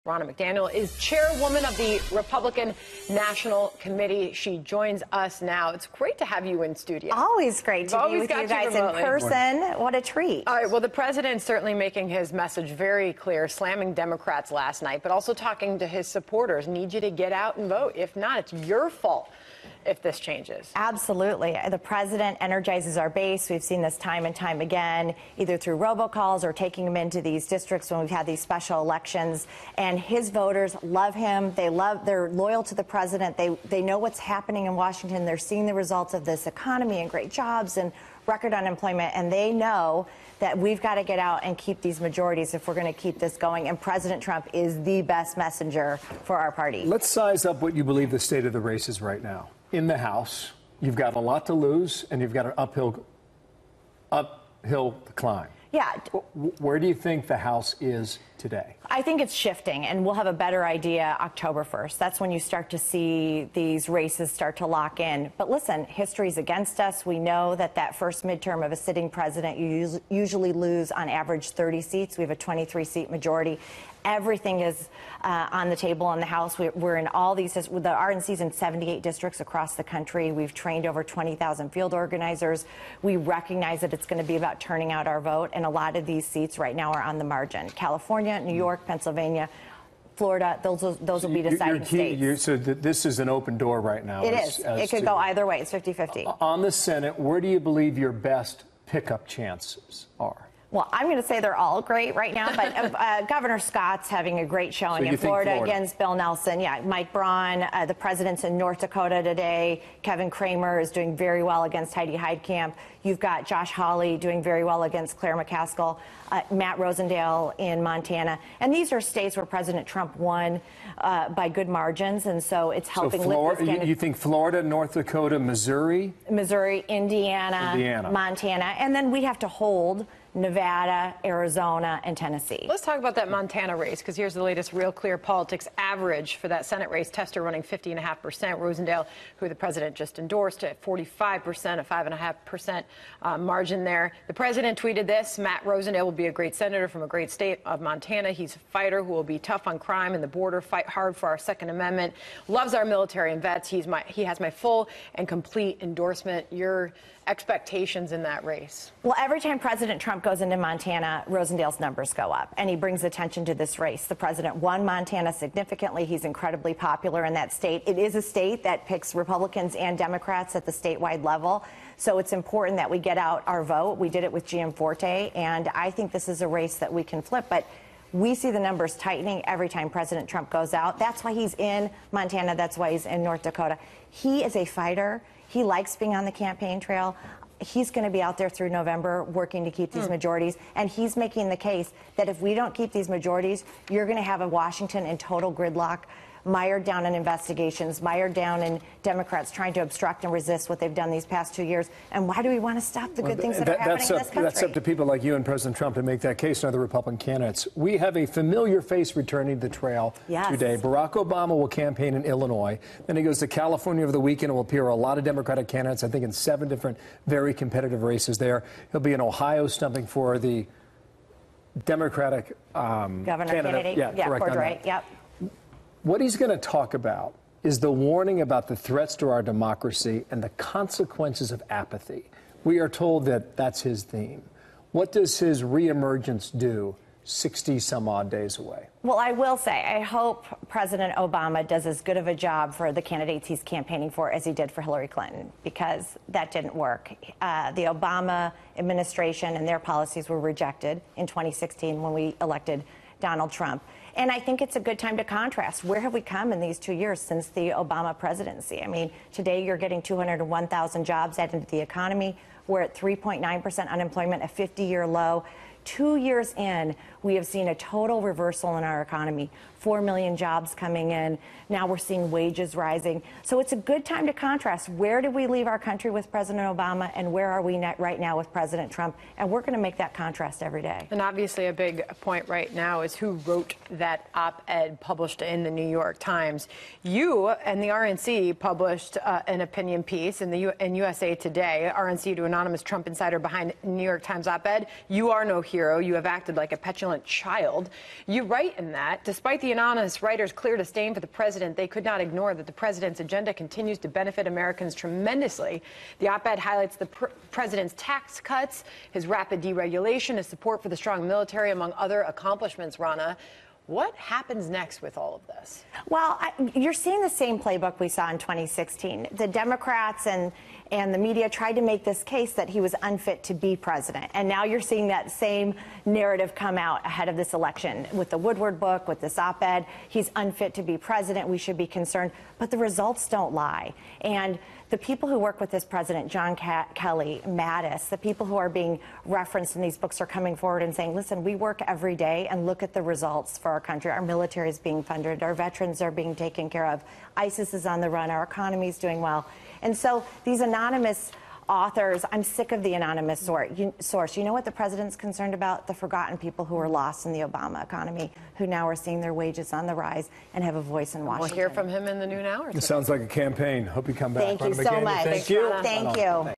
Ronna McDaniel is chairwoman of the Republican National Committee. She joins us now. It's great to have you in studio. Always great to be with you guys in person. What a treat. All right, well, the president's certainly making his message very clear, slamming Democrats last night, but also talking to his supporters. Need you to get out and vote. If not, it's your fault if this changes. Absolutely. The president energizes our base. We've seen this time and time again, either through robocalls or taking him into these districts when we've had these special elections. And his voters love him. They're loyal to the president. They know what's happening in Washington. They're seeing the results of this economy and great jobs and record unemployment. And they know that we've got to get out and keep these majorities if we're going to keep this going. And President Trump is the best messenger for our party. Let's size up what you believe the state of the race is right now. In the House, you've got a lot to lose, and you've got an uphill climb. Yeah. Where do you think the House is today? I think it's shifting, and we'll have a better idea October 1st. That's when you start to see these races start to lock in. But listen, history's against us. We know that first midterm of a sitting president, you usually lose on average 30 seats. We have a 23-seat majority. Everything is on the table in the House. We're in all these, the RNC's in 78 districts across the country. We've trained over 20,000 field organizers. We recognize that it's going to be about turning out our vote, and a lot of these seats right now are on the margin. California, New York, Pennsylvania, Florida, those will be deciding states. So this is an open door right now. It is. It could go either way. It's 50-50. On the Senate, where do you believe your best pickup chances are? Well, I'm going to say they're all great right now, but Governor Scott's having a great showing in Florida against Bill Nelson. Yeah, Mike Braun, the president's in North Dakota today. Kevin Cramer is doing very well against Heidi Heitkamp. You've got Josh Hawley doing very well against Claire McCaskill. Matt Rosendale in Montana. And these are states where President Trump won by good margins, and so it's helping lift this You think Florida, North Dakota, Missouri? Missouri, Indiana, Montana. And then we have to hold Nevada, Arizona, and Tennessee. Let's talk about that Montana race, because here's the latest Real Clear Politics average for that Senate race. Tester running 50.5%. Rosendale, who the president just endorsed, at 45%, a 5.5% margin there. The president tweeted this: Matt Rosendale will be a great senator from a great state of Montana. He's a fighter who will be tough on crime and the border, fight hard for our Second Amendment, loves our military and vets. He has my full and complete endorsement. Your expectations in that race? Well, every time President Trump goes into Montana, Rosendale's numbers go up, and he brings attention to this race. The president won Montana significantly. He's incredibly popular in that state. It is a state that picks Republicans and Democrats at the statewide level, so it's important that we get out our vote. We did it with Gianforte, and I think this is a race that we can flip, but we see the numbers tightening every time President Trump goes out. That's why he's in Montana. That's why he's in North Dakota. He is a fighter. He likes being on the campaign trail. He's going to be out there through November working to keep these majorities. And he's making the case that if we don't keep these majorities, you're going to have a Washington in total gridlock, mired down in investigations, mired down in Democrats trying to obstruct and resist what they've done these past 2 years. And why do we want to stop the good things that are happening in this country? That's up to people like you and President Trump to make that case and other Republican candidates. We have a familiar face returning to the trail today. Barack Obama will campaign in Illinois. Then he goes to California over the weekend and will appear a lot of Democratic candidates, I think in 7 different very competitive races there. He'll be in Ohio stumping for the Democratic governor candidate. Yeah, correct. Cordray. Yep. What he's going to talk about is the warning about the threats to our democracy and the consequences of apathy. We are told that that's his theme. What does his reemergence do 60-some-odd days away? Well, I will say, I hope President Obama does as good of a job for the candidates he's campaigning for as he did for Hillary Clinton, because that didn't work. The Obama administration and their policies were rejected in 2016 when we elected Donald Trump. And I think it's a good time to contrast. Where have we come in these 2 years since the Obama presidency? I mean, today you're getting 201,000 jobs added to the economy. We're at 3.9% unemployment, a 50-year low. 2 years in, we have seen a total reversal in our economy. 4 million jobs coming in. Now we're seeing wages rising. So it's a good time to contrast. Where did we leave our country with President Obama, and where are we right now with President Trump? And we're going to make that contrast every day. And obviously a big point right now is who wrote that op-ed published in the New York Times. You and the RNC published an opinion piece in USA Today, RNC to anonymous Trump insider behind New York Times op-ed. You are no hero. hero. You have acted like a petulant child. You write in that, despite the anonymous writer's clear disdain for the president, they could not ignore that the president's agenda continues to benefit Americans tremendously. The op-ed highlights the president's tax cuts, his rapid deregulation, his support for the strong military, among other accomplishments, Ronna. What happens next with all of this? Well, you're seeing the same playbook we saw in 2016. The Democrats and the media tried to make this case that he was unfit to be president. And now you're seeing that same narrative come out ahead of this election with the Woodward book, with this op-ed. He's unfit to be president. We should be concerned. But the results don't lie. And the people who work with this president, John Kelly, Mattis, the people who are being referenced in these books are coming forward and saying, listen, we work every day and look at the results for our country. Our military is being funded. Our veterans are being taken care of. ISIS is on the run. Our economy is doing well. And so these anonymous authors, I'm sick of the anonymous source. You know what the president's concerned about? The forgotten people who were lost in the Obama economy, who now are seeing their wages on the rise and have a voice in Washington. We'll hear from him in the noon hours. It sounds like a campaign. Hope you come back. Thank you so much. Thank you. Thank you.